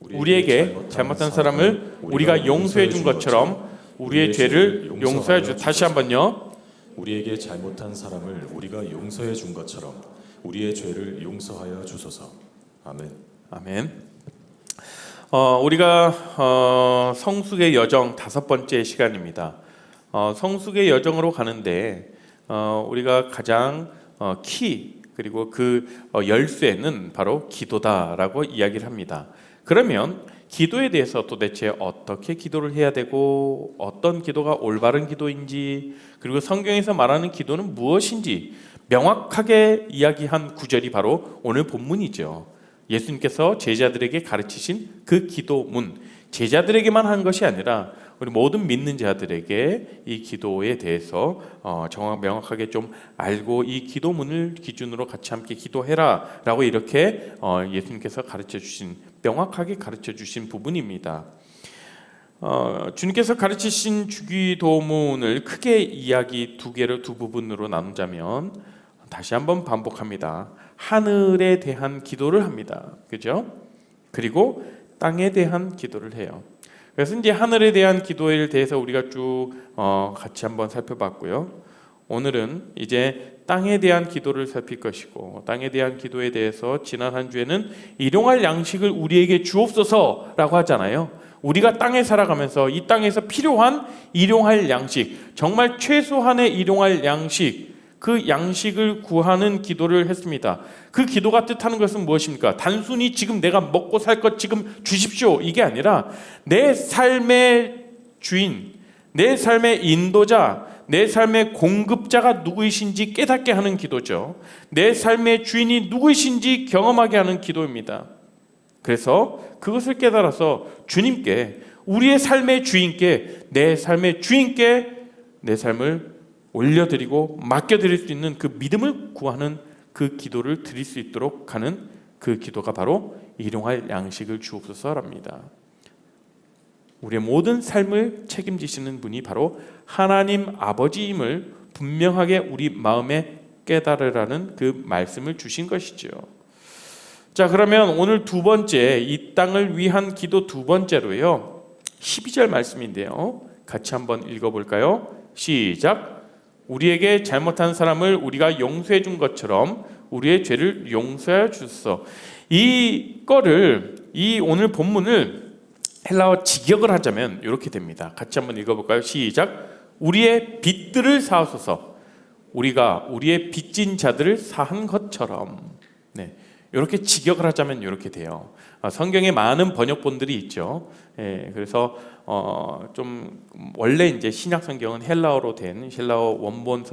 우리에게 잘못한 사람을 우리가 용서해 준 것처럼 우리의 죄를 용서해 주. 다시 한번요. 우리에게 잘못한 사람을 우리가 용서해 준 것처럼 우리의 죄를 용서하여 주소서. 아멘. 아멘. 우리가 성숙의 여정 5번째 시간입니다. 성숙의 여정으로 가는데 우리가 가장 그리고 그 열쇠는 바로 기도다라고 이야기를 합니다. 그러면 기도에 대해서 도대체 어떻게 기도를 해야 되고 어떤 기도가 올바른 기도인지, 그리고 성경에서 말하는 기도는 무엇인지 명확하게 이야기한 구절이 바로 오늘 본문이죠. 예수님께서 제자들에게 가르치신 그 기도문, 제자들에게만 한 것이 아니라 우리 모든 믿는 자들에게 이 기도에 대해서 명확하게 좀 알고 이 기도문을 기준으로 같이 함께 기도해라 라고 이렇게 예수님께서 명확하게 가르쳐 주신 부분입니다. 주님께서 가르치신 주기도문을 크게 이야기 두 부분으로 나누자면, 다시 한번 반복합니다. 하늘에 대한 기도를 합니다. 그죠? 그리고 땅에 대한 기도를 해요. 그래서 이제 하늘에 대한 기도에 대해서 우리가 쭉 같이 한번 살펴봤고요. 오늘은 이제 땅에 대한 기도를 살필 것이고, 땅에 대한 기도에 대해서 지난 한 주에는 일용할 양식을 우리에게 주옵소서라고 하잖아요. 우리가 땅에 살아가면서 이 땅에서 필요한 일용할 양식, 정말 최소한의 일용할 양식, 그 양식을 구하는 기도를 했습니다. 그 기도가 뜻하는 것은 무엇입니까? 단순히 지금 내가 먹고 살 것 지금 주십시오, 이게 아니라 내 삶의 주인, 내 삶의 인도자, 내 삶의 공급자가 누구이신지 깨닫게 하는 기도죠. 내 삶의 주인이 누구이신지 경험하게 하는 기도입니다. 그래서 그것을 깨달아서 주님께, 우리의 삶의 주인께, 내 삶의 주인께 내 삶을 올려드리고 맡겨드릴 수 있는 그 믿음을 구하는 그 기도를 드릴 수 있도록 하는 그 기도가 바로 일용할 양식을 주옵소서랍니다. 우리의 모든 삶을 책임지시는 분이 바로 하나님 아버지임을 분명하게 우리 마음에 깨달으라는 그 말씀을 주신 것이죠. 자, 그러면 오늘 두 번째, 이 땅을 위한 기도 두 번째로요, 12절 말씀인데요, 같이 한번 읽어볼까요? 시작. 우리에게 잘못한 사람을 우리가 용서해 준 것처럼 우리의 죄를 용서하여 주소서. 이 오늘 본문을 헬라어 직역을 하자면 이렇게 됩니다. 같이 한번 읽어볼까요? 시작. 우리의 빚들을 사하소서. 우리가 우리의 빚진 자들을 사한 것처럼. 네, 이렇게 직역을 하자면 이렇게 돼요. 성경에 많은 번역본들이 있죠. 그래서 좀 원래 이제 신약 성경은 헬라어로 된 헬라어 원본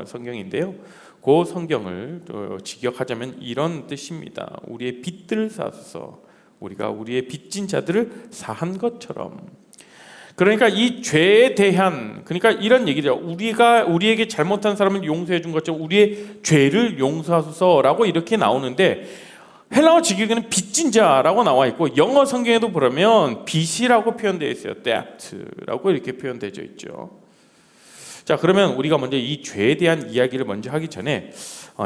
성경인데요. 그 성경을 직역하자면 이런 뜻입니다. 우리의 빚들을 사소서. 우리가 우리의 빚진 자들을 사한 것처럼. 그러니까 이 죄에 대한, 그러니까 이런 얘기죠. 우리에게 잘못한 사람을 용서해 준 것처럼 우리의 죄를 용서하소서라고 이렇게 나오는데, 헬라어 직역에는 빚진 자라고 나와 있고, 영어 성경에도 보면 빚이라고 표현되어 있어요. debt라고 이렇게 표현되어 있죠. 자, 그러면 우리가 먼저 이 죄에 대한 이야기를 먼저 하기 전에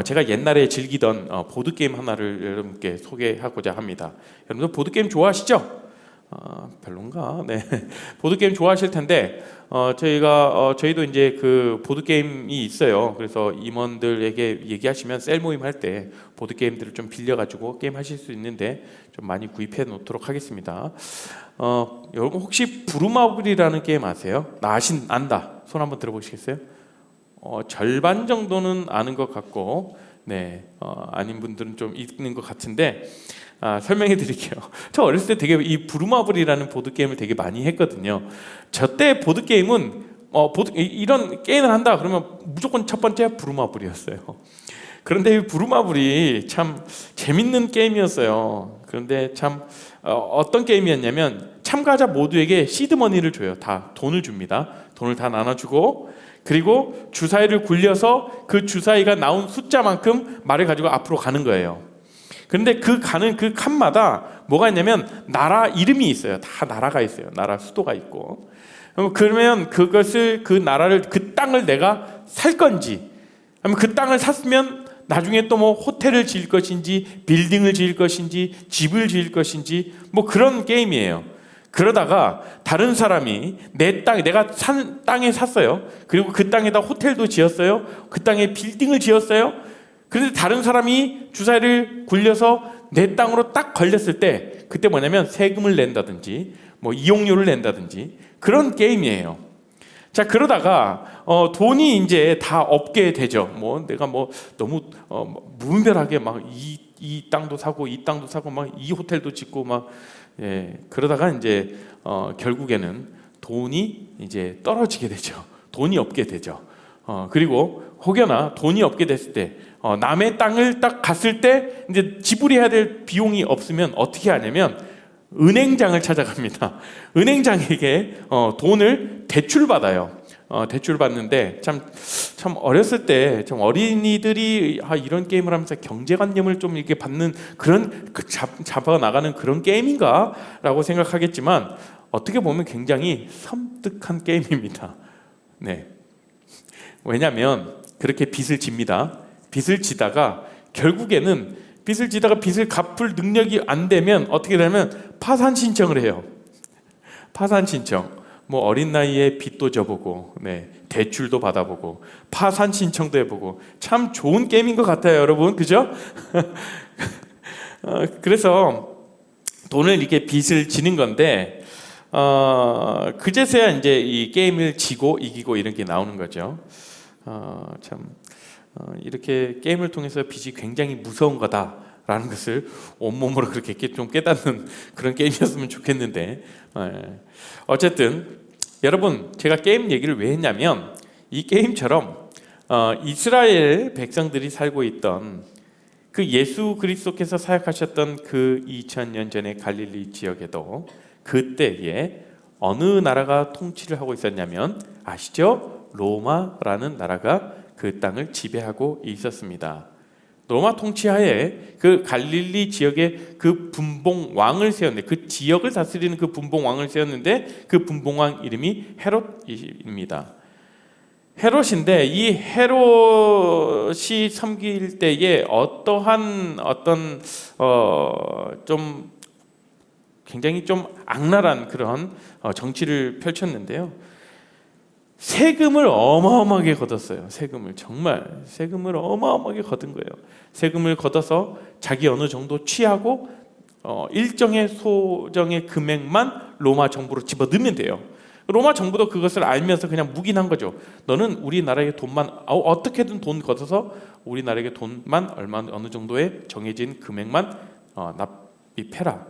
제가 옛날에 즐기던 보드게임 하나를 여러분께 소개하고자 합니다. 여러분들 보드게임 좋아하시죠? 별론가? 네. 보드게임 좋아하실 텐데, 저희도 이제 그 보드게임이 있어요. 그래서 임원들에게 얘기하시면 셀 모임 할 때 보드게임들을 좀 빌려가지고 게임 하실 수 있는데 좀 많이 구입해 놓도록 하겠습니다. 여러분 혹시 부루마블이라는 게임 아세요? 안다. 손 한번 들어보시겠어요? 절반 정도는 아는 것 같고, 네, 아닌 분들은 좀 있는 것 같은데, 설명해 드릴게요. 저 어렸을 때 되게 이 부루마블이라는 보드게임을 되게 많이 했거든요. 저 때 보드게임은 이런 게임을 한다 그러면 무조건 첫 번째 부루마블이었어요. 그런데 이 부루마블이 참 재밌는 게임이었어요. 그런데 참 어떤 게임이었냐면, 참가자 모두에게 시드머니를 줘요. 다 돈을 줍니다. 돈을 다 나눠주고, 그리고 주사위를 굴려서 그 주사위가 나온 숫자만큼 말을 가지고 앞으로 가는 거예요. 그런데 가는 그 칸마다 뭐가 있냐면 나라 이름이 있어요. 다 나라가 있어요. 나라 수도가 있고. 그러면 그 땅을 내가 살 건지, 아니면 그 땅을 샀으면 나중에 또 뭐 호텔을 지을 것인지 빌딩을 지을 것인지 집을 지을 것인지 뭐 그런 게임이에요. 그러다가 다른 사람이 내 땅, 내가 산 땅에 샀어요. 그리고 그 땅에다 호텔도 지었어요. 그 땅에 빌딩을 지었어요. 그런데 다른 사람이 주사위를 굴려서 내 땅으로 딱 걸렸을 때 그때 뭐냐면 세금을 낸다든지 뭐 이용료를 낸다든지 그런 게임이에요. 자, 그러다가 돈이 이제 다 없게 되죠. 뭐 내가 뭐 너무 무분별하게 막 이 땅도 사고 이 땅도 사고 막 이 호텔도 짓고 막 그러다가 이제 결국에는 돈이 이제 떨어지게 되죠. 돈이 없게 되죠. 그리고 혹여나 돈이 없게 됐을 때 남의 땅을 딱 갔을 때 이제 지불해야 될 비용이 없으면 어떻게 하냐면 은행장을 찾아갑니다. 은행장에게 돈을 대출받아요. 대출받는데 참 어렸을 때 좀 어린이들이 이런 게임을 하면서 경제관념을 좀 이렇게 받는 그런 잡아 나가는 그런 게임인가라고 생각하겠지만 어떻게 보면 굉장히 섬뜩한 게임입니다. 네. 왜냐하면 그렇게 빚을 집니다. 빚을 지다가 결국에는 빚을 갚을 능력이 안 되면 어떻게 되냐면 파산 신청을 해요. 파산 신청. 뭐 어린 나이에 빚도 져보고, 대출도 받아보고, 파산 신청도 해보고, 참 좋은 게임인 것 같아요, 여러분, 그죠? 그래서 돈을 이렇게 빚을 지는 건데, 그제서야 이제 이 게임을 지고 이기고 이런 게 나오는 거죠. 이렇게 게임을 통해서 빚이 굉장히 무서운 거다라는 것을 온몸으로 그렇게 좀 깨닫는 그런 게임이었으면 좋겠는데, 어쨌든 여러분, 제가 게임 얘기를 왜 했냐면 이 게임처럼 이스라엘 백성들이 살고 있던 그 예수 그리스도께서 사역하셨던 그 2000년 전의 갈릴리 지역에도 그때에 어느 나라가 통치를 하고 있었냐면 아시죠? 로마라는 나라가 그 땅을 지배하고 있었습니다. 로마 통치하에 그 갈릴리 지역에 그 분봉 왕을 세웠는데 그 지역을 다스리는 그 분봉 왕을 세웠는데 그 분봉 왕 이름이 헤롯입니다. 헤롯인데 이 헤롯이 섬길 때에 어떠한 좀 굉장히 좀 악랄한 그런 정치를 펼쳤는데요. 세금을 어마어마하게 걷었어요. 세금을 어마어마하게 걷은 거예요. 세금을 걷어서 자기 어느 정도 취하고 일정의 소정의 금액만 로마 정부로 집어넣으면 돼요. 로마 정부도 그것을 알면서 그냥 묵인한 거죠. 너는 우리나라의 돈만 어떻게든 돈 걷어서 우리나라의 돈만 어느 정도의 정해진 금액만 납입해라.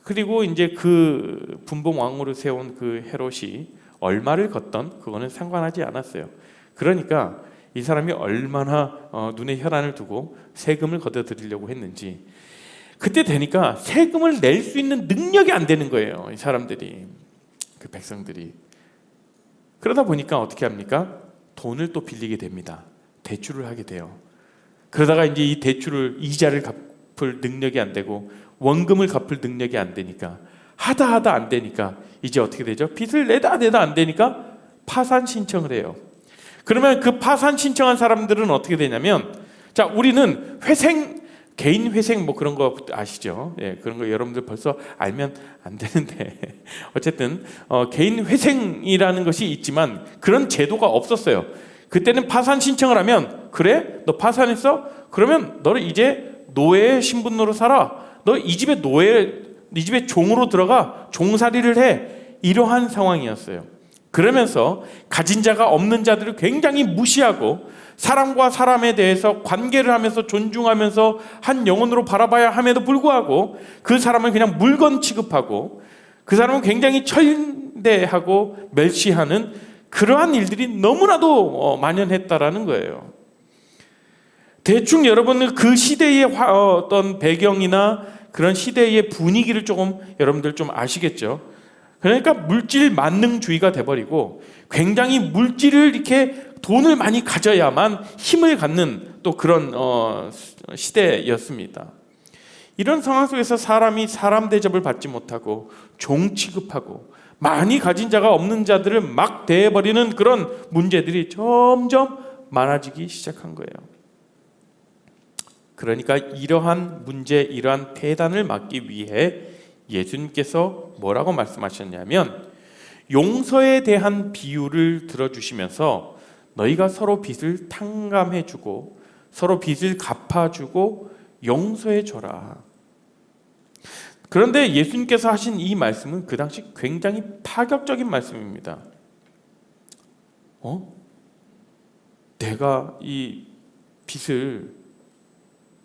그리고 이제 그 분봉 왕으로 세운 그 헤롯이 얼마를 걷던 그거는 상관하지 않았어요. 그러니까 이 사람이 얼마나 눈에 혈안을 두고 세금을 걷어들이려고 했는지 그때 되니까 세금을 낼 수 있는 능력이 안 되는 거예요. 이 사람들이, 그 백성들이. 그러다 보니까 어떻게 합니까? 돈을 또 빌리게 됩니다. 대출을 하게 돼요. 그러다가 이제 이 대출을 이자를 갚을 능력이 안 되고 원금을 갚을 능력이 안 되니까 하다 안 되니까 이제 어떻게 되죠? 빚을 내다 안 되니까 파산 신청을 해요. 그러면 그 파산 신청한 사람들은 어떻게 되냐면, 자, 우리는 개인 회생 뭐 그런 거 아시죠? 그런 거 여러분들 벌써 알면 안 되는데 어쨌든 개인 회생이라는 것이 있지만 그런 제도가 없었어요. 그때는 파산 신청을 하면, 그래? 너 파산했어? 그러면 너를 이제 노예 신분으로 살아. 너 이 집에 종으로 들어가 종살이를 해. 이러한 상황이었어요. 그러면서 가진 자가 없는 자들을 굉장히 무시하고 사람과 사람에 대해서 관계를 하면서 존중하면서 한 영혼으로 바라봐야 함에도 불구하고 그 사람을 그냥 물건 취급하고 그 사람은 굉장히 천대하고 멸시하는 그러한 일들이 너무나도 만연했다라는 거예요. 대충 여러분은 그 시대의 어떤 배경이나 그런 시대의 분위기를 조금 여러분들 좀 아시겠죠? 그러니까 물질 만능주의가 돼버리고 굉장히 물질을 이렇게 돈을 많이 가져야만 힘을 갖는 또 그런 시대였습니다. 이런 상황 속에서 사람이 사람 대접을 받지 못하고 종 취급하고 많이 가진 자가 없는 자들을 막 대해버리는 그런 문제들이 점점 많아지기 시작한 거예요. 그러니까 이러한 문제, 이러한 폐단을 막기 위해 예수님께서 뭐라고 말씀하셨냐면 용서에 대한 비유를 들어주시면서 너희가 서로 빚을 탕감해주고 서로 빚을 갚아주고 용서해줘라. 그런데 예수님께서 하신 이 말씀은 그 당시 굉장히 파격적인 말씀입니다. 내가 이 빚을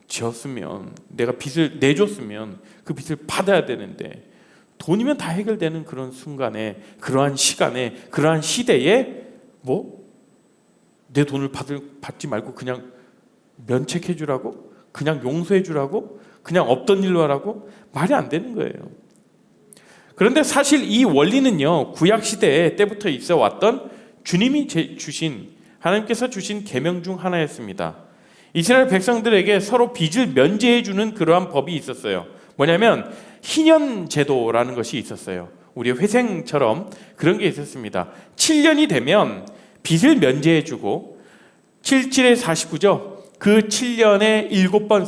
지었으면, 내가 빚을 내줬으면 그 빚을 받아야 되는데 돈이면 다 해결되는 그런 순간에, 그러한 시간에, 그러한 시대에 내 돈을 받지 말고 그냥 면책해 주라고? 그냥 용서해 주라고? 그냥 없던 일로 하라고? 말이 안 되는 거예요. 그런데 사실 이 원리는요, 구약 시대 때부터 있어 왔던 주님이 주신, 하나님께서 주신 계명 중 하나였습니다. 이스라엘 백성들에게 서로 빚을 면제해 주는 그러한 법이 있었어요. 뭐냐면 희년 제도라는 것이 있었어요. 우리의 회생처럼 그런 게 있었습니다. 7년이 되면 빚을 면제해 주고 77에 49죠. 그 7년에 7번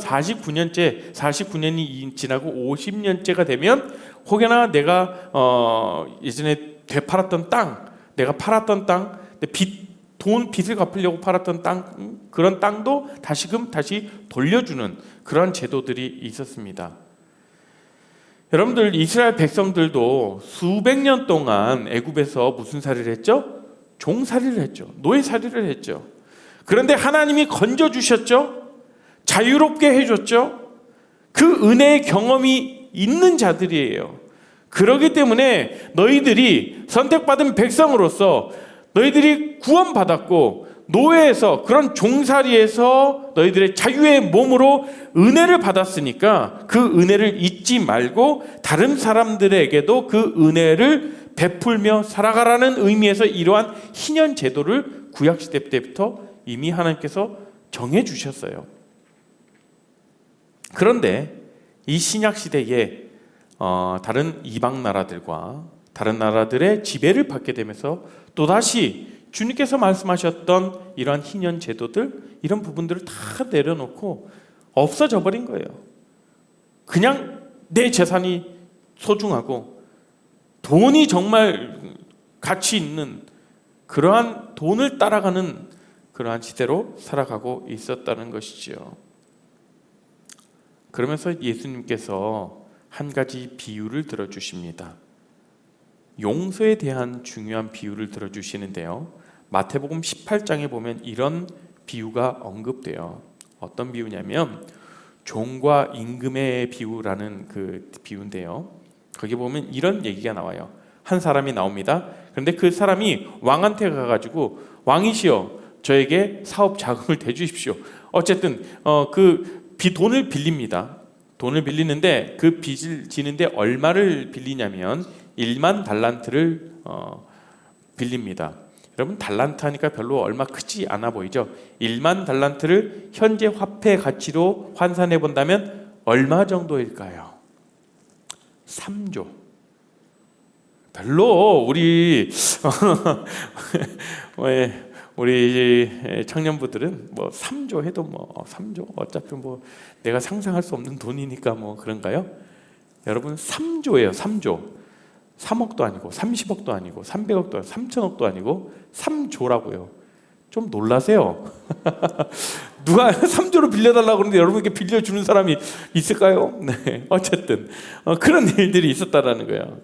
49년이 지나고 50년째가 되면 혹여나 내가 예전에 되팔았던 땅, 내가 팔았던 땅, 빚을 갚으려고 팔았던 땅, 그런 땅도 다시금 다시 돌려주는 그런 제도들이 있었습니다. 여러분들, 이스라엘 백성들도 수백 년 동안 애굽에서 무슨 살이를 했죠? 종살이를 했죠. 노예살이를 했죠. 그런데 하나님이 건져주셨죠. 자유롭게 해줬죠. 그 은혜의 경험이 있는 자들이에요. 그렇기 때문에 너희들이 선택받은 백성으로서 너희들이 구원받았고 노예에서, 그런 종살이에서 너희들의 자유의 몸으로 은혜를 받았으니까 그 은혜를 잊지 말고 다른 사람들에게도 그 은혜를 베풀며 살아가라는 의미에서 이러한 희년 제도를 구약시대 때부터 이미 하나님께서 정해주셨어요. 그런데 이 신약시대에 다른 이방 나라들과 다른 나라들의 지배를 받게 되면서 또다시 주님께서 말씀하셨던 이러한 희년 제도들, 이런 부분들을 다 내려놓고 없어져 버린 거예요. 그냥 내 재산이 소중하고 돈이 정말 가치 있는 그러한 돈을 따라가는 그러한 시대로 살아가고 있었다는 것이죠. 그러면서 예수님께서 한 가지 비유를 들어주십니다. 용서에 대한 중요한 비유를 들어주시는데요. 마태복음 18장에 보면 이런 비유가 언급돼요. 어떤 비유냐면 종과 임금의 비유라는 그 비유인데요. 거기 보면 이런 얘기가 나와요. 한 사람이 나옵니다. 그런데 그 사람이 왕한테 가가지고 왕이시여 저에게 사업 자금을 대주십시오. 어쨌든 돈을 빌립니다. 돈을 빌리는데 그 빚을 지는데 얼마를 빌리냐면 1만 달란트를 빌립니다. 여러분, 달란트 하니까 별로 얼마 크지 않아 보이죠? 1만 달란트를 현재 화폐 가치로 환산해 본다면 얼마 정도일까요? 3조. 별로 우리 청년부들은 3조 해도 3조 어차피 내가 상상할 수 없는 돈이니까 그런가요? 여러분, 3조예요. 3조. 3억도 아니고 30억도 아니고 300억도 아니고 3천억도 아니고 3조라고요. 좀 놀라세요. 누가 3조로 빌려달라고 그러는데 여러분께 빌려주는 사람이 있을까요? 네, 어쨌든 그런 일들이 있었다라는 거예요.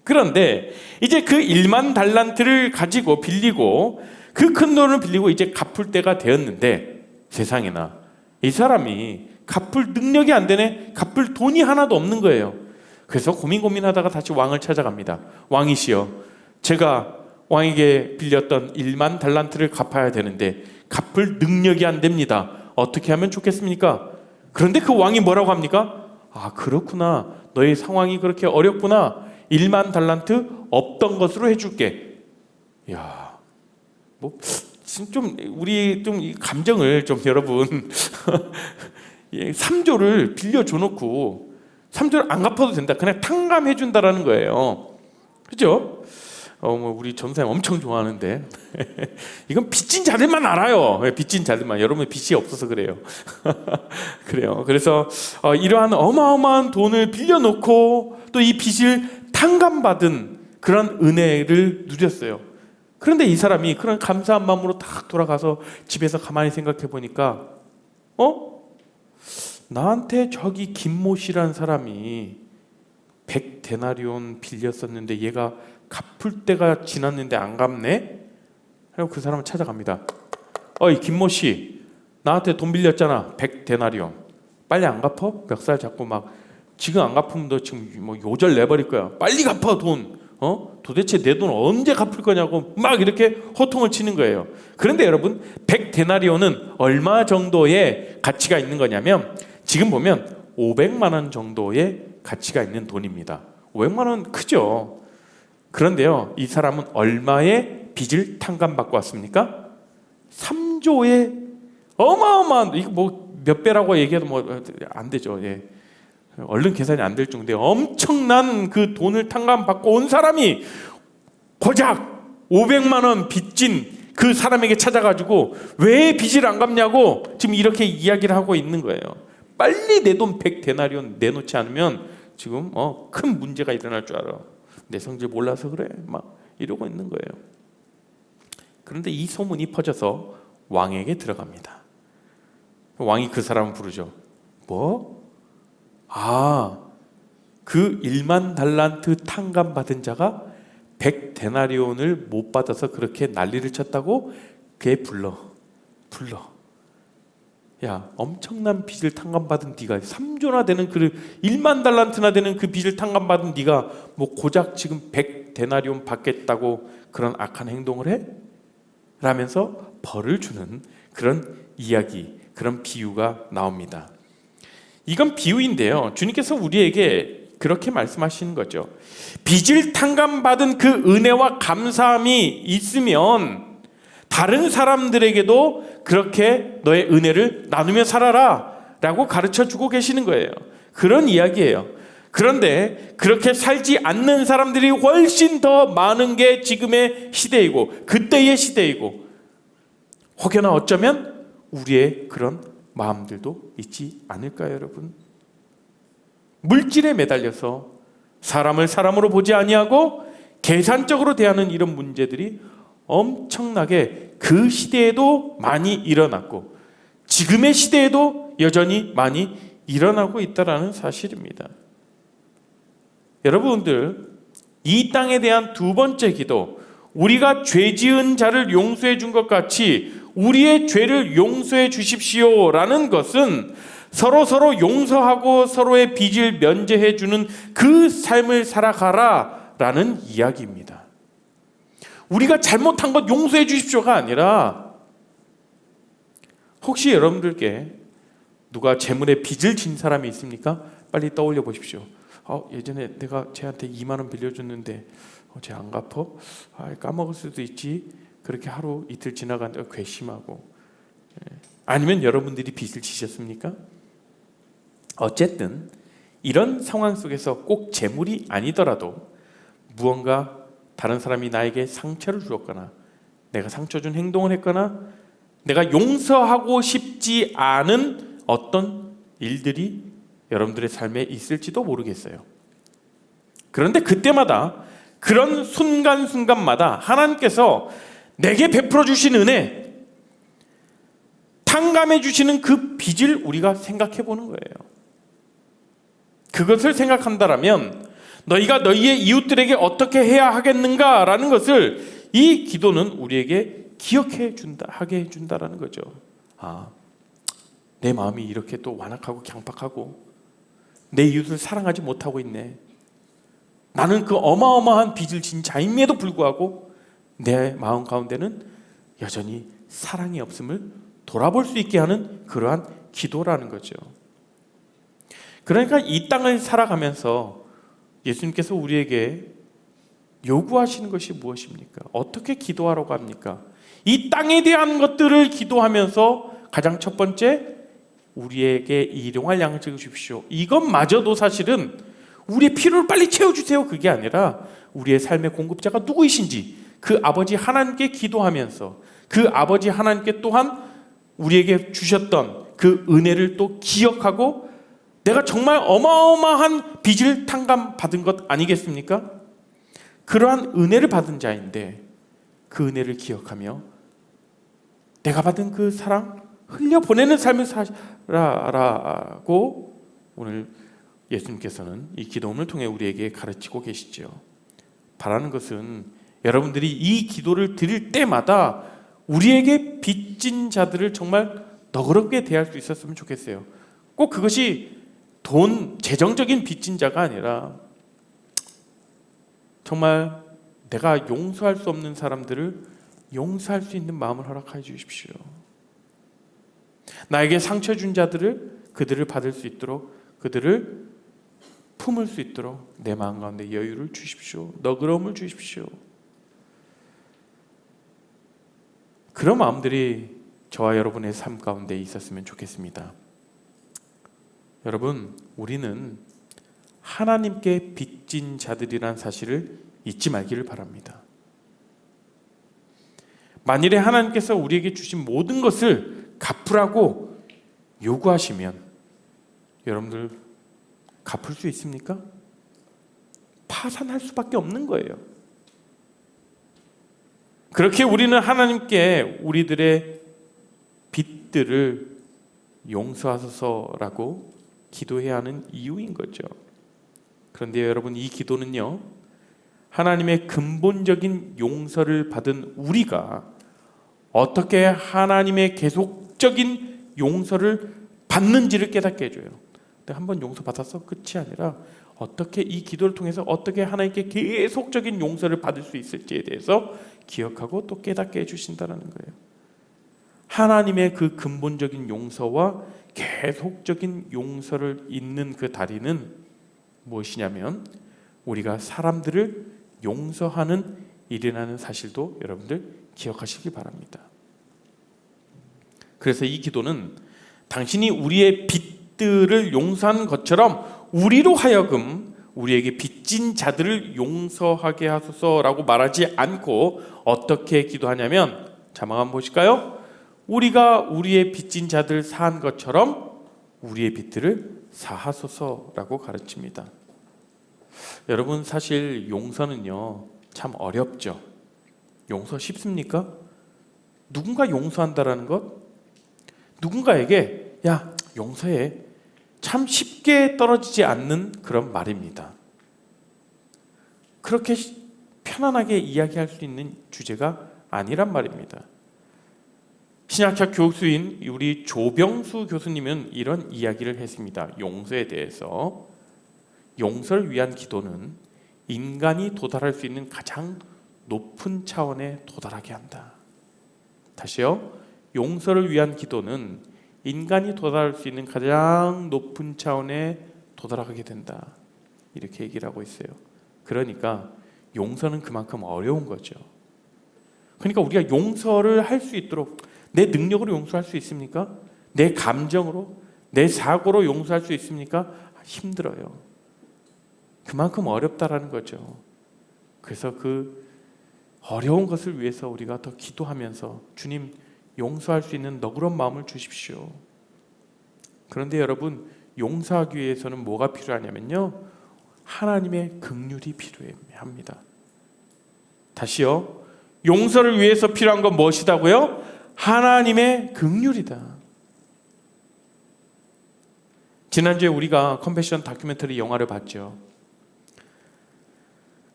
그런데 이제 그 1만 달란트를 가지고 빌리고 그 큰 돈을 빌리고 이제 갚을 때가 되었는데 세상에나 이 사람이 갚을 능력이 안 되네. 갚을 돈이 하나도 없는 거예요. 그래서 고민하다가 다시 왕을 찾아갑니다. 왕이시여, 제가 왕에게 빌렸던 1만 달란트를 갚아야 되는데 갚을 능력이 안 됩니다. 어떻게 하면 좋겠습니까? 그런데 그 왕이 뭐라고 합니까? 아, 그렇구나. 너의 상황이 그렇게 어렵구나. 1만 달란트 없던 것으로 해줄게. 야, 우리 이 감정을 여러분 3조를 빌려줘 놓고 3조를 안 갚아도 된다. 그냥 탕감해 준다라는 거예요. 그죠? 뭐 우리 전사님 엄청 좋아하는데 이건 빚진 자들만 알아요. 빚진 자들만. 여러분 빚이 없어서 그래요. 그래요. 그래서 이러한 어마어마한 돈을 빌려놓고 또 이 빚을 탕감받은 그런 은혜를 누렸어요. 그런데 이 사람이 그런 감사한 마음으로 딱 돌아가서 집에서 가만히 생각해 보니까 나한테 저기 김모 씨라는 사람이 100데나리온 빌렸었는데 얘가 갚을 때가 지났는데 안 갚네? 그리고 그 사람을 찾아갑니다. 어이 김모 씨, 나한테 돈 빌렸잖아. 100데나리온. 빨리 안 갚어? 멱살 잡고 막 지금 안 갚으면 너 지금 뭐 요절 내버릴 거야. 빨리 갚아 돈. 도대체 내 돈 언제 갚을 거냐고 막 이렇게 호통을 치는 거예요. 그런데 여러분 100데나리온은 얼마 정도의 가치가 있는 거냐면 지금 보면 500만 원 정도의 가치가 있는 돈입니다. 500만 원 크죠. 그런데요, 이 사람은 얼마의 빚을 탕감받고 왔습니까? 3조의 어마어마한, 이거 뭐 몇 배라고 얘기해도 뭐 안 되죠. 예. 얼른 계산이 안 될 정도의 엄청난 그 돈을 탕감받고 온 사람이 고작 500만 원 빚진 그 사람에게 찾아가지고 왜 빚을 안 갚냐고 지금 이렇게 이야기를 하고 있는 거예요. 빨리 내 돈 100데나리온 내놓지 않으면 지금 큰 문제가 일어날 줄 알아. 내 성질 몰라서 그래. 막 이러고 있는 거예요. 그런데 이 소문이 퍼져서 왕에게 들어갑니다. 왕이 그 사람을 부르죠. 뭐? 그 1만 달란트 탕감받은 자가 100데나리온을 못 받아서 그렇게 난리를 쳤다고? 걔 불러. 야, 엄청난 빚을 탕감받은 네가 3조나 되는 그 1만 달란트나 되는 그 빚을 탕감받은 네가 뭐 고작 지금 100데나리온 받겠다고 그런 악한 행동을 해? 라면서 벌을 주는 그런 이야기, 그런 비유가 나옵니다. 이건 비유인데요. 주님께서 우리에게 그렇게 말씀하시는 거죠. 빚을 탕감받은 그 은혜와 감사함이 있으면 다른 사람들에게도 그렇게 너의 은혜를 나누며 살아라 라고 가르쳐주고 계시는 거예요. 그런 이야기예요. 그런데 그렇게 살지 않는 사람들이 훨씬 더 많은 게 지금의 시대이고 그때의 시대이고 혹여나 어쩌면 우리의 그런 마음들도 있지 않을까요, 여러분? 물질에 매달려서 사람을 사람으로 보지 아니하고 계산적으로 대하는 이런 문제들이 엄청나게 그 시대에도 많이 일어났고 지금의 시대에도 여전히 많이 일어나고 있다는 사실입니다. 여러분들, 이 땅에 대한 두 번째 기도, 우리가 죄 지은 자를 용서해 준 것 같이 우리의 죄를 용서해 주십시오라는 것은 서로 용서하고 서로의 빚을 면제해 주는 그 삶을 살아가라라는 이야기입니다. 우리가 잘못한 것 용서해 주십시오가 아니라 혹시 여러분들께 누가 재물에 빚을 진 사람이 있습니까? 빨리 떠올려 보십시오. 예전에 내가 쟤한테 2만 원 빌려줬는데 쟤 안 갚아? 까먹을 수도 있지. 그렇게 하루 이틀 지나간다고 괘씸하고. 아니면 여러분들이 빚을 지셨습니까? 어쨌든 이런 상황 속에서 꼭 재물이 아니더라도 무언가 다른 사람이 나에게 상처를 주었거나 내가 상처 준 행동을 했거나 내가 용서하고 싶지 않은 어떤 일들이 여러분들의 삶에 있을지도 모르겠어요. 그런데 그때마다 그런 순간순간마다 하나님께서 내게 베풀어 주신 은혜, 탕감해 주시는 그 빚을 우리가 생각해 보는 거예요. 그것을 생각한다라면 너희가 너희의 이웃들에게 어떻게 해야 하겠는가라는 것을 이 기도는 우리에게 기억해 준다, 하게 해준다라는 거죠. 내 마음이 이렇게 또 완악하고 강팍하고 내 이웃을 사랑하지 못하고 있네. 나는 그 어마어마한 빚을 진 자임에도 불구하고 내 마음 가운데는 여전히 사랑이 없음을 돌아볼 수 있게 하는 그러한 기도라는 거죠. 그러니까 이 땅을 살아가면서 예수님께서 우리에게 요구하시는 것이 무엇입니까? 어떻게 기도하라고 합니까? 이 땅에 대한 것들을 기도하면서 가장 첫 번째, 우리에게 일용할 양식을 주십시오. 이것마저도 사실은 우리의 필요를 빨리 채워주세요. 그게 아니라 우리의 삶의 공급자가 누구이신지 그 아버지 하나님께 기도하면서 그 아버지 하나님께 또한 우리에게 주셨던 그 은혜를 또 기억하고 내가 정말 어마어마한 빚을 탕감받은 것 아니겠습니까? 그러한 은혜를 받은 자인데 그 은혜를 기억하며 내가 받은 그 사랑 흘려보내는 삶을 살아라고 오늘 예수님께서는 이 기도문을 통해 우리에게 가르치고 계시죠. 바라는 것은 여러분들이 이 기도를 드릴 때마다 우리에게 빚진 자들을 정말 너그럽게 대할 수 있었으면 좋겠어요. 꼭 그것이 재정적인 빚진 자가 아니라 정말 내가 용서할 수 없는 사람들을 용서할 수 있는 마음을 허락하여 주십시오. 나에게 상처 준 자들을 그들을 받을 수 있도록 그들을 품을 수 있도록 내 마음 가운데 여유를 주십시오. 너그러움을 주십시오. 그런 마음들이 저와 여러분의 삶 가운데 있었으면 좋겠습니다. 여러분, 우리는 하나님께 빚진 자들이란 사실을 잊지 말기를 바랍니다. 만일에 하나님께서 우리에게 주신 모든 것을 갚으라고 요구하시면 여러분들 갚을 수 있습니까? 파산할 수밖에 없는 거예요. 그렇게 우리는 하나님께 우리들의 빚들을 용서하소서라고 기도해야 하는 이유인 거죠. 그런데 여러분, 이 기도는요, 하나님의 근본적인 용서를 받은 우리가 어떻게 하나님의 계속적인 용서를 받는지를 깨닫게 해줘요. 내가 한번 용서받았어? 끝이 아니라 어떻게 이 기도를 통해서 어떻게 하나님께 계속적인 용서를 받을 수 있을지에 대해서 기억하고 또 깨닫게 해주신다는 거예요. 하나님의 그 근본적인 용서와 계속적인 용서를 잇는 그 다리는 무엇이냐면 우리가 사람들을 용서하는 일이라는 사실도 여러분들 기억하시기 바랍니다. 그래서 이 기도는 당신이 우리의 빚들을 용서한 것처럼 우리로 하여금 우리에게 빚진 자들을 용서하게 하소서라고 말하지 않고 어떻게 기도하냐면, 자막 한번 보실까요? 우리가 우리의 빚진 자들 사한 것처럼 우리의 빚들을 사하소서라고 가르칩니다. 여러분, 사실 용서는요 참 어렵죠. 용서 쉽습니까? 누군가 용서한다라는 것, 누군가에게 야 용서해, 참 쉽게 떨어지지 않는 그런 말입니다. 그렇게 편안하게 이야기할 수 있는 주제가 아니란 말입니다. 신학학 교수인 우리 조병수 교수님은 이런 이야기를 했습니다. 용서에 대해서 용서를 위한 기도는 인간이 도달할 수 있는 가장 높은 차원에 도달하게 한다. 다시요. 용서를 위한 기도는 인간이 도달할 수 있는 가장 높은 차원에 도달하게 된다. 이렇게 얘기를 하고 있어요. 그러니까 용서는 그만큼 어려운 거죠. 그러니까 우리가 용서를 할 수 있도록 내 능력으로 용서할 수 있습니까? 내 감정으로, 내 사고로 용서할 수 있습니까? 힘들어요. 그만큼 어렵다라는 거죠. 그래서 그 어려운 것을 위해서 우리가 더 기도하면서 주님 용서할 수 있는 너그러운 마음을 주십시오. 그런데 여러분, 용서하기 위해서는 뭐가 필요하냐면요, 하나님의 긍휼이 필요합니다. 다시요, 용서를 위해서 필요한 건 무엇이다고요? 하나님의 긍휼이다. 지난주에 우리가 컴패션 다큐멘터리 영화를 봤죠.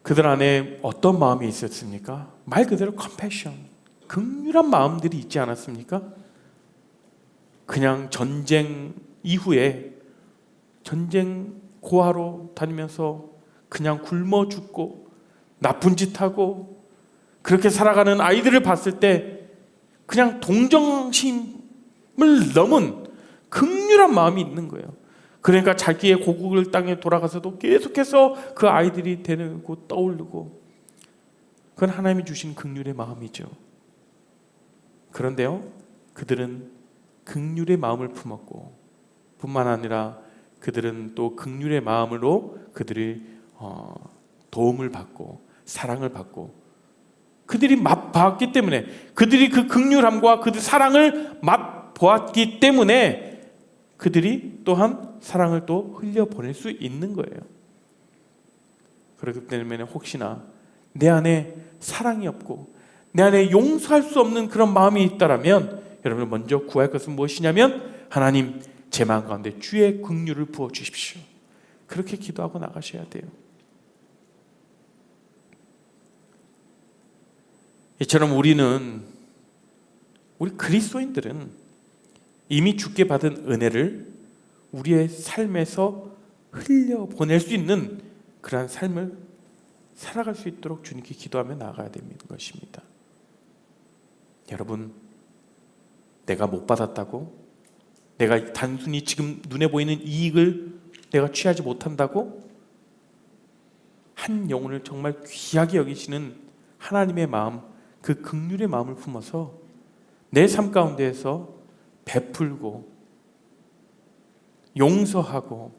그들 안에 어떤 마음이 있었습니까? 말 그대로 컴패션, 긍휼한 마음들이 있지 않았습니까? 그냥 전쟁 이후에 전쟁 고아로 다니면서 그냥 굶어 죽고 나쁜 짓 하고 그렇게 살아가는 아이들을 봤을 때 그냥 동정심을 넘은 긍휼한 마음이 있는 거예요. 그러니까 자기의 고국을 땅에 돌아가서도 계속해서 그 아이들이 되고 떠오르고, 그건 하나님이 주신 긍휼의 마음이죠. 그런데요, 그들은 긍휼의 마음을 품었고 뿐만 아니라 그들은 또 긍휼의 마음으로 그들이 도움을 받고 사랑을 받고 그들이 맛봤기 때문에 그들이 그 긍휼함과 그 사랑을 맛보았기 때문에 그들이 또한 사랑을 또 흘려보낼 수 있는 거예요. 그렇기 때문에 혹시나 내 안에 사랑이 없고 내 안에 용서할 수 없는 그런 마음이 있다라면 여러분 먼저 구할 것은 무엇이냐면 하나님 제 마음 가운데 주의 긍휼을 부어주십시오. 그렇게 기도하고 나가셔야 돼요. 이처럼 우리 그리스도인들은 이미 주께 받은 은혜를 우리의 삶에서 흘려보낼 수 있는 그러한 삶을 살아갈 수 있도록 주님께 기도하며 나아가야 되는 것입니다. 여러분, 내가 못 받았다고? 내가 단순히 지금 눈에 보이는 이익을 내가 취하지 못한다고? 한 영혼을 정말 귀하게 여기시는 하나님의 마음, 그 긍휼의 마음을 품어서 내 삶 가운데에서 베풀고 용서하고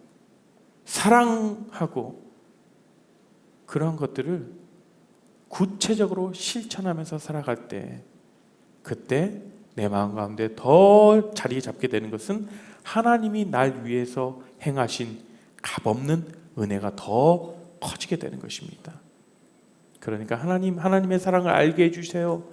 사랑하고 그러한 것들을 구체적으로 실천하면서 살아갈 때 그때 내 마음 가운데 더 자리 잡게 되는 것은 하나님이 날 위해서 행하신 값없는 은혜가 더 커지게 되는 것입니다. 그러니까 하나님의 사랑을 알게 해주세요.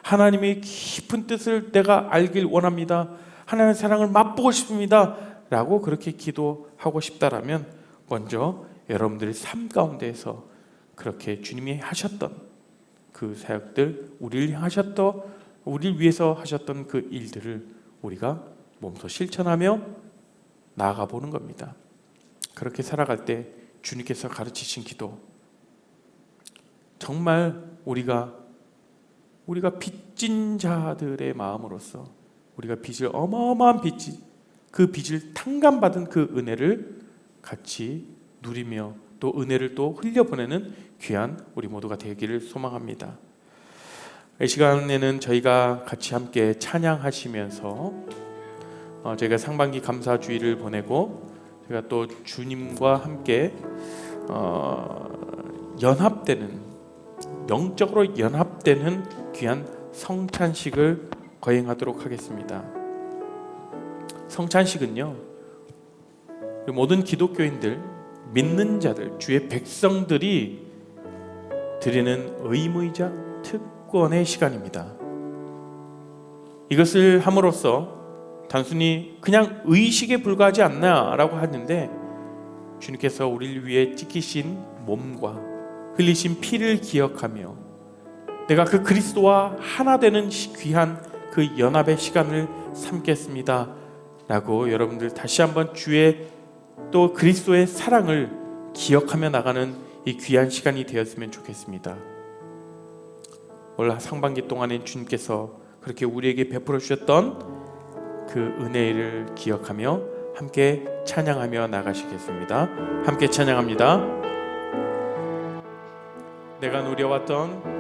하나님의 깊은 뜻을 내가 알길 원합니다. 하나님의 사랑을 맛보고 싶습니다. 라고 그렇게 기도하고 싶다라면 먼저 여러분들의 삶 가운데에서 그렇게 주님이 하셨던 그 사역들, 우리를 위해서 하셨던 그 일들을 우리가 몸소 실천하며 나아가 보는 겁니다. 그렇게 살아갈 때 주님께서 가르치신 기도, 정말 우리가 빚진 자들의 마음으로서 우리가 빚을 어마어마한 그 빚을 탕감받은 그 은혜를 같이 누리며 또 은혜를 또 흘려보내는 귀한 우리 모두가 되기를 소망합니다. 이 시간에는 저희가 같이 함께 찬양하시면서 저희가 상반기 감사주의를 보내고 저희가 또 주님과 함께 영적으로 연합되는 귀한 성찬식을 거행하도록 하겠습니다. 성찬식은요, 모든 기독교인들, 믿는 자들, 주의 백성들이 드리는 의무이자 특권의 시간입니다. 이것을 함으로써 단순히 그냥 의식에 불과하지 않나라고 하는데 주님께서 우리를 위해 찢기신 몸과 흘리신 피를 기억하며 내가 그 그리스도와 하나 되는 귀한 그 연합의 시간을 삼겠습니다 라고 여러분들 다시 한번 주의 또 그리스도의 사랑을 기억하며 나가는 이 귀한 시간이 되었으면 좋겠습니다. 올 상반기 동안에 주님께서 그렇게 우리에게 베풀어 주셨던 그 은혜를 기억하며 함께 찬양하며 나가시겠습니다. 함께 찬양합니다. 내가 누려왔던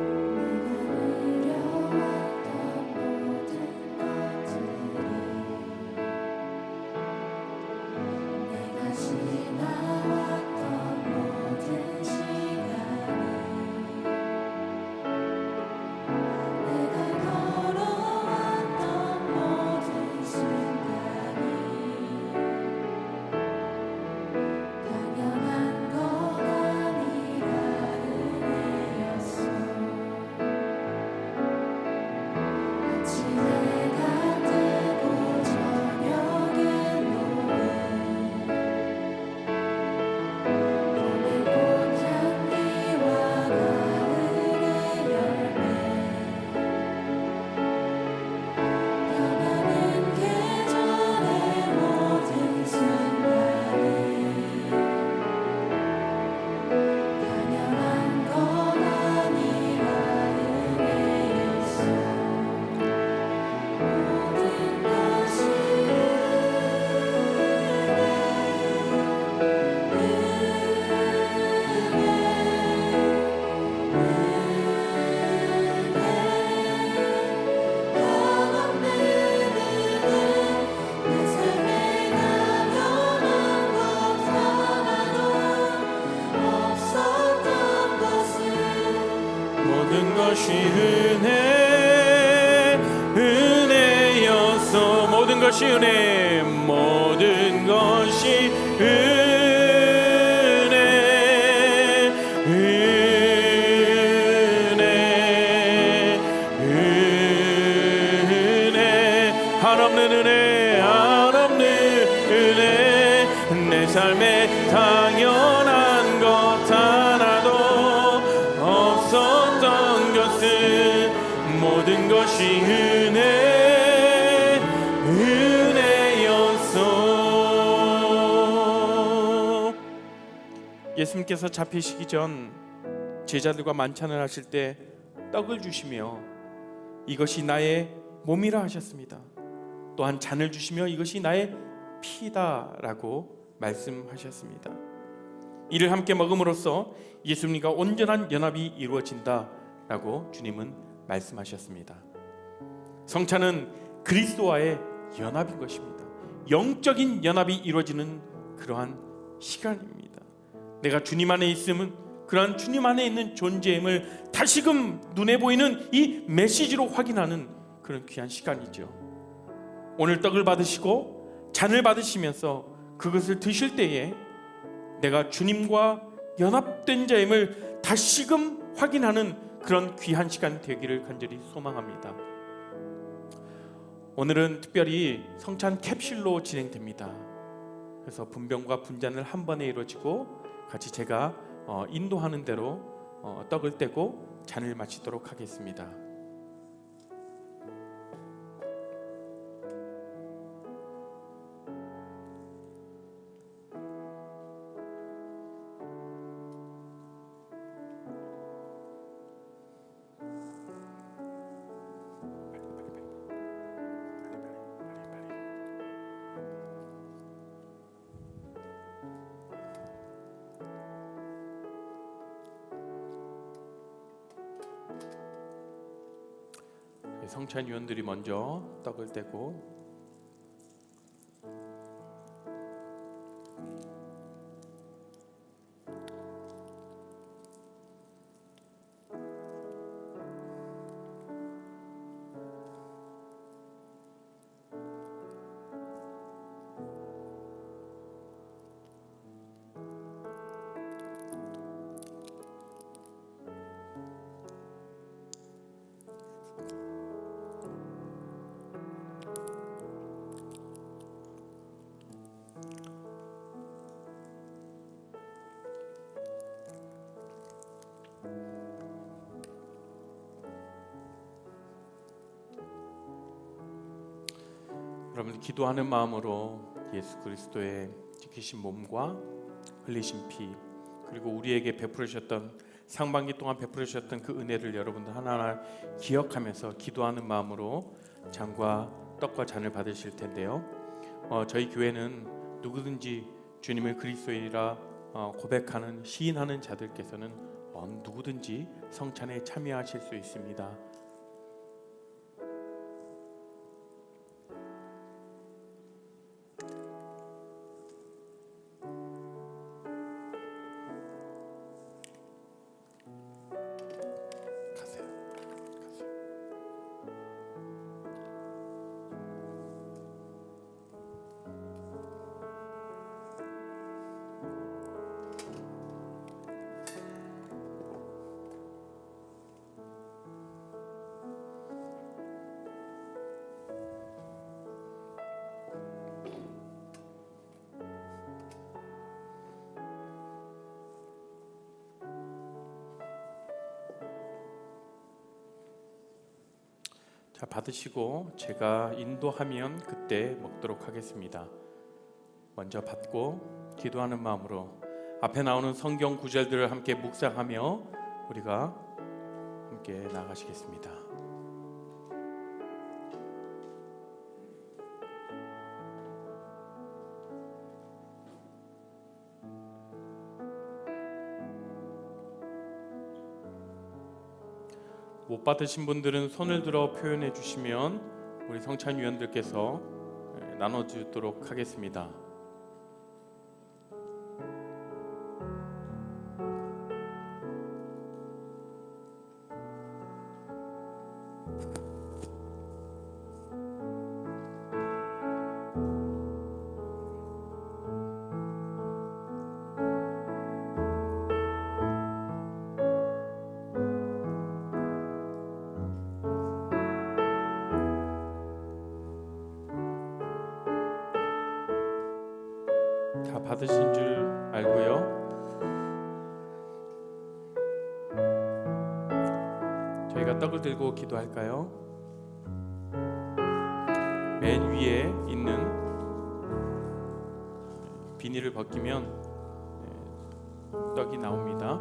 것이 은혜였소. 모든 것이 은혜, 모든 것이 한없는 은혜, 한없는 은혜. 내 삶에 당연한 것 하나도 없었던 것은 모든 것이 은혜였소. 예수님께서 잡히시기 전 제자들과 만찬을 하실 때 떡을 주시며 이것이 나의 몸이라 하셨습니다. 또한 잔을 주시며 이것이 나의 피다라고 말씀하셨습니다. 이를 함께 먹음으로써 예수님과 온전한 연합이 이루어진다라고 주님은 말씀하셨습니다. 성찬은 그리스도와의 연합인 것입니다. 영적인 연합이 이루어지는 그러한 시간입니다. 내가 주님 안에 있음은 그러한 주님 안에 있는 존재임을 다시금 눈에 보이는 이 메시지로 확인하는 그런 귀한 시간이죠. 오늘 떡을 받으시고 잔을 받으시면서 그것을 드실 때에 내가 주님과 연합된 자임을 다시금 확인하는 그런 귀한 시간 되기를 간절히 소망합니다. 오늘은 특별히 성찬 캡슐로 진행됩니다. 그래서 분병과 분잔을 한 번에 이루어지고 같이 제가 인도하는 대로 떡을 떼고 잔을 마치도록 하겠습니다. 성찬위원들이 먼저 떡을 떼고 여러분 기도하는 마음으로 예수 그리스도의 지키신 몸과 흘리신 피 그리고 우리에게 베풀으셨던 상반기 동안 베풀으셨던 그 은혜를 여러분들 하나하나 기억하면서 기도하는 마음으로 잔과 떡과 잔을 받으실 텐데요. 저희 교회는 누구든지 주님을 그리스도이라 고백하는 시인하는 자들께서는 누구든지 성찬에 참여하실 수 있습니다. 자, 받으시고 제가 인도하면 그때 먹도록 하겠습니다. 먼저 받고 기도하는 마음으로 앞에 나오는 성경 구절들을 함께 묵상하며 우리가 함께 나가시겠습니다. 못 받으신 분들은 손을 들어 표현해 주시면 우리 성찬위원들께서 나눠주도록 하겠습니다. 다 받으신 줄 알고요. 저희가 떡을 들고 기도할까요? 맨 위에 있는 비닐을 벗기면 떡이 나옵니다.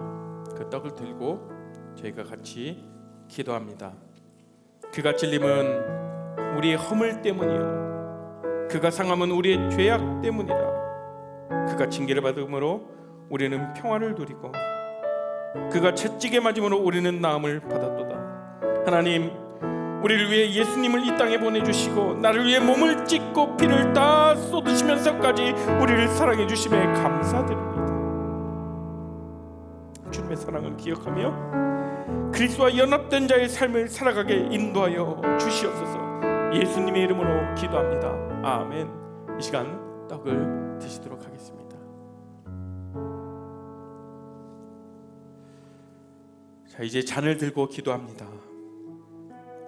그 떡을 들고 저희가 같이 기도합니다. 그가 찔림은 우리의 허물 때문이요 그가 상함은 우리의 죄악 때문이라. 그가 징계를 받음으로 우리는 평화를 누리고 그가 채찍에 맞음으로 우리는 나음을 받았도다. 하나님, 우리를 위해 예수님을 이 땅에 보내주시고 나를 위해 몸을 찢고 피를 다 쏟으시면서까지 우리를 사랑해 주심에 감사드립니다. 주님의 사랑을 기억하며 그리스도와 연합된 자의 삶을 살아가게 인도하여 주시옵소서. 예수님의 이름으로 기도합니다. 아멘. 이 시간 떡을 드시도록 하겠습니다. 자, 이제 잔을 들고 기도합니다.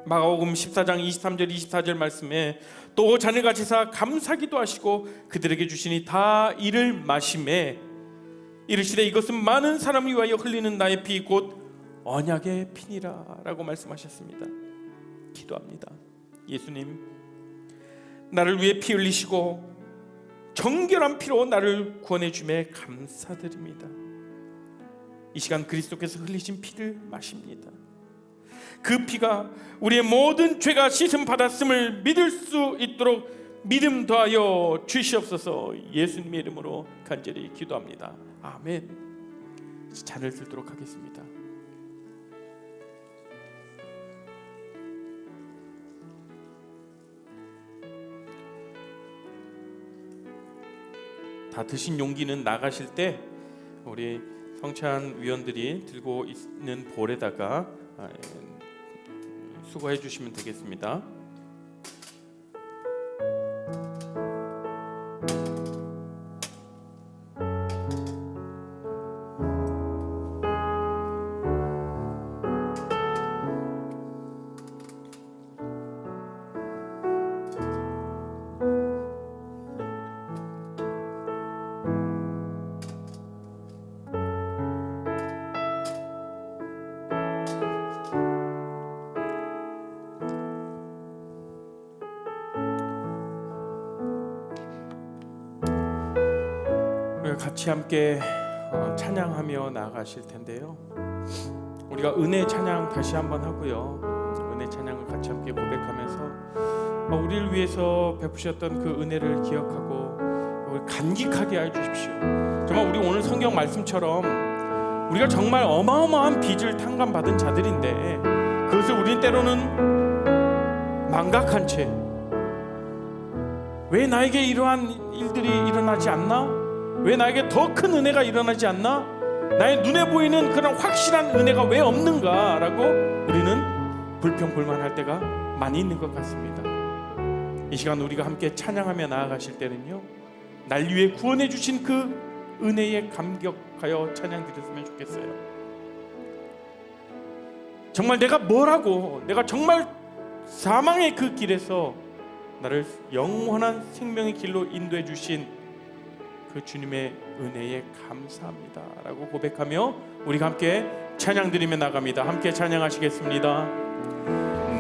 마가복음 14장 23절 24절 말씀에 또 잔을 가지사 감사기도 하시고 그들에게 주시니 다 이를 마시매 이르시되 이것은 많은 사람을 위하여 흘리는 나의 피 곧 언약의 피니라 라고 말씀하셨습니다. 기도합니다. 예수님, 나를 위해 피 흘리시고 정결한 피로 나를 구원해 주매 감사드립니다. 이 시간 그리스도께서 흘리신 피를 마십니다. 그 피가 우리의 모든 죄가 씻음 받았음을 믿을 수 있도록 믿음 더하여 주시옵소서. 예수님의 이름으로 간절히 기도합니다. 아멘. 잔을 들도록 하겠습니다. 다 드신 용기는 나가실 때 우리 성찬 위원들이 들고 있는 볼에다가 수거해 주시면 되겠습니다. 같이 함께 찬양하며 나아가실 텐데요. 우리가 은혜 찬양 다시 한번 하고요. 은혜 찬양을 같이 함께 고백하면서 우리를 위해서 베푸셨던 그 은혜를 기억하고 우리 감격하게 해 주십시오. 정말 우리 오늘 성경 말씀처럼 우리가 정말 어마어마한 빚을 탕감받은 자들인데 그것을 우리는 때로는 망각한 채 왜 나에게 이러한 일들이 일어나지 않나? 왜 나에게 더 큰 은혜가 일어나지 않나? 나의 눈에 보이는 그런 확실한 은혜가 왜 없는가? 라고 우리는 불평불만할 때가 많이 있는 것 같습니다. 이 시간 우리가 함께 찬양하며 나아가실 때는요, 날 위해 구원해 주신 그 은혜에 감격하여 찬양 드렸으면 좋겠어요. 정말 내가 뭐라고, 내가 정말 사망의 그 길에서 나를 영원한 생명의 길로 인도해 주신 그 주님의 은혜에 감사합니다 라고 고백하며 우리가 함께 찬양 드리며 나갑니다. 함께 찬양하시겠습니다.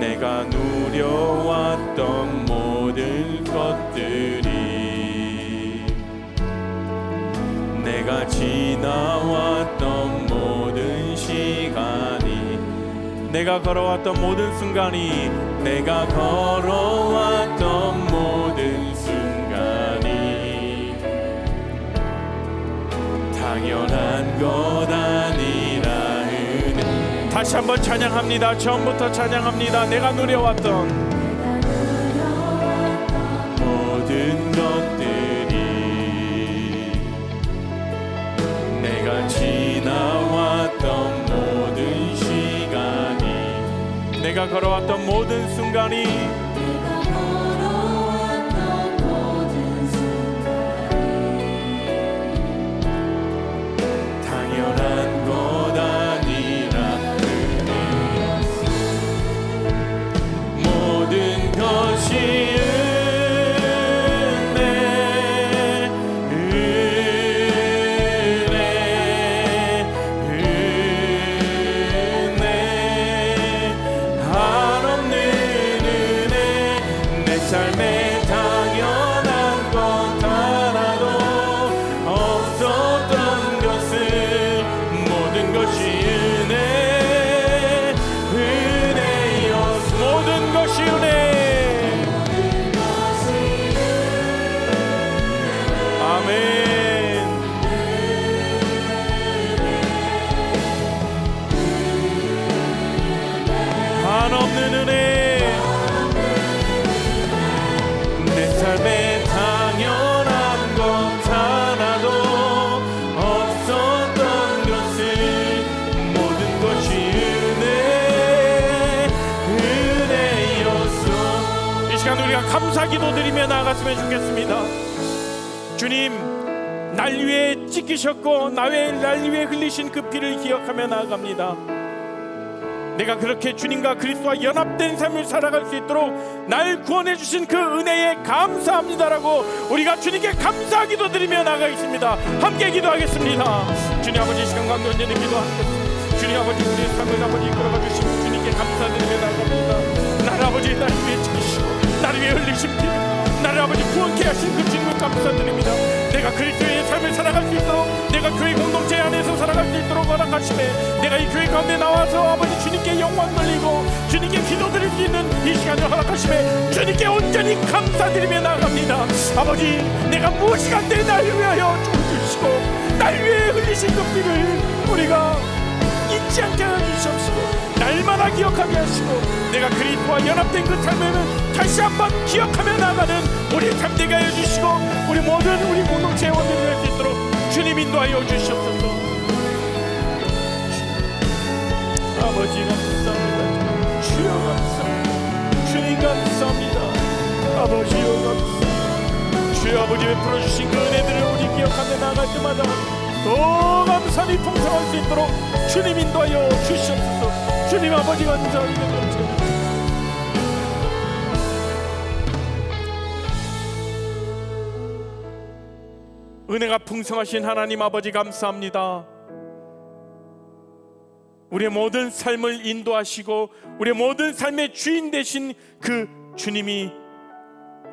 내가 누려왔던 모든 것들이, 내가 지나왔던 모든 시간이, 내가 걸어왔던 모든 순간이, 내가 걸어왔던 모든 순간이 당연한 것 아니라 은혜. 다시 한번 찬양합니다. 처음부터 찬양합니다. 내가 누려왔던 모든 것들이, 내가 지나왔던 모든 시간이, 내가 걸어왔던 모든 순간이, 당연한 것 아니라 은혜였어. 모든 것이 은혜, 은혜. 감사 기도드리며 나아갔으면 좋겠습니다. 주님, 날 위해 찢기셨고 날 위해 흘리신 그 피를 기억하며 나아갑니다. 내가 그렇게 주님과 그리스도와 연합된 삶을 살아갈 수 있도록 날 구원해 주신 그 은혜에 감사합니다라고 우리가 주님께 감사 기도드리며 나아가겠습니다. 함께 기도하겠습니다. 주님 아버지, 시간 가운데 언제나 기도하겠습니다. 주님 아버지, 우리의 삶을 아버지 이끌어가 주신 주님께 감사드리며 나아갑니다. 나를 아버지, 나를 위해 지키시고 나를 위해 흘리신 피, 나를 아버지 구원케 하신 그 주님을 감사드립니다. 내가 그리스도의 삶을 살아갈 수 있도록, 내가 교회 공동체 안에서 살아갈 수 있도록 허락하시매, 내가 이 교회 가운데 나와서 아버지 주님께 영광 돌리고 주님께 기도드릴 수 있는 이 시간을 허락하시매 주님께 온전히 감사드리며 나아갑니다. 아버지, 내가 무엇이간 때 나를 위하여 죽어주시고 날 위해 흘리신 그 피를 우리가 잊지 않게 해주시옵시고 날마다 기억하게 하시고 내가 그리스도와 연합된 그 삶에는 다시 한번 기억하며 나가는 우리 삶 되게 하여 주시고 우리 모든 우리 공동체 회원들이 될 수 있도록 주님 인도하여 주시옵소서. 아버지 감사합니다. 주여 감사합니다. 주님 감사합니다. 아버지여 감사합니다. 주여 아버지 베풀어 주신 그 은혜들을 우리 기억하며 나갈 때마다 더 감사히 풍성할 수 있도록 주님 인도하여 주시옵소서. 주님 아버지 감사합니다. 은혜가 풍성하신 하나님 아버지 감사합니다. 우리의 모든 삶을 인도하시고 우리의 모든 삶의 주인 되신 그 주님이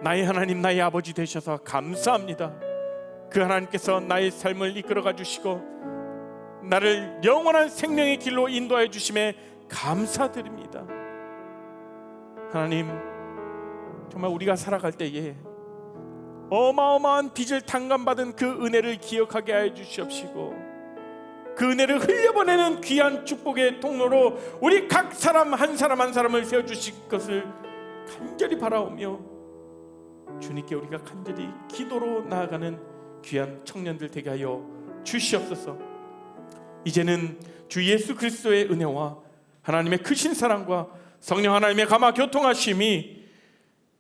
나의 하나님, 나의 아버지 되셔서 감사합니다. 그 하나님께서 나의 삶을 이끌어가 주시고 나를 영원한 생명의 길로 인도하여 주심에 감사드립니다. 하나님, 정말 우리가 살아갈 때에 어마어마한 빚을 탕감받은 그 은혜를 기억하게 하여 주시옵시고 그 은혜를 흘려보내는 귀한 축복의 통로로 우리 각 사람 한 사람 한 사람을 세워주실 것을 간절히 바라오며 주님께 우리가 간절히 기도로 나아가는 귀한 청년들 되게 하여 주시옵소서. 이제는 주 예수 그리스도의 은혜와 하나님의 크신 사랑과 성령 하나님의 감화 교통하심이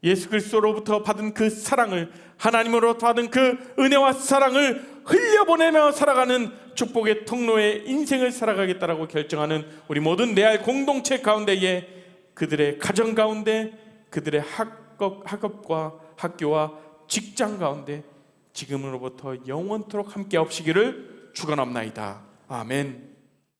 예수 그리스도로부터 받은 그 사랑을, 하나님으로부터 받은 그 은혜와 사랑을 흘려보내며 살아가는 축복의 통로의 인생을 살아가겠다라고 결정하는 우리 모든 레알 공동체 가운데에 그들의 가정 가운데, 그들의 학업과 학교와 직장 가운데 지금으로부터 영원토록 함께 없시기를 축원합나이다. 아멘.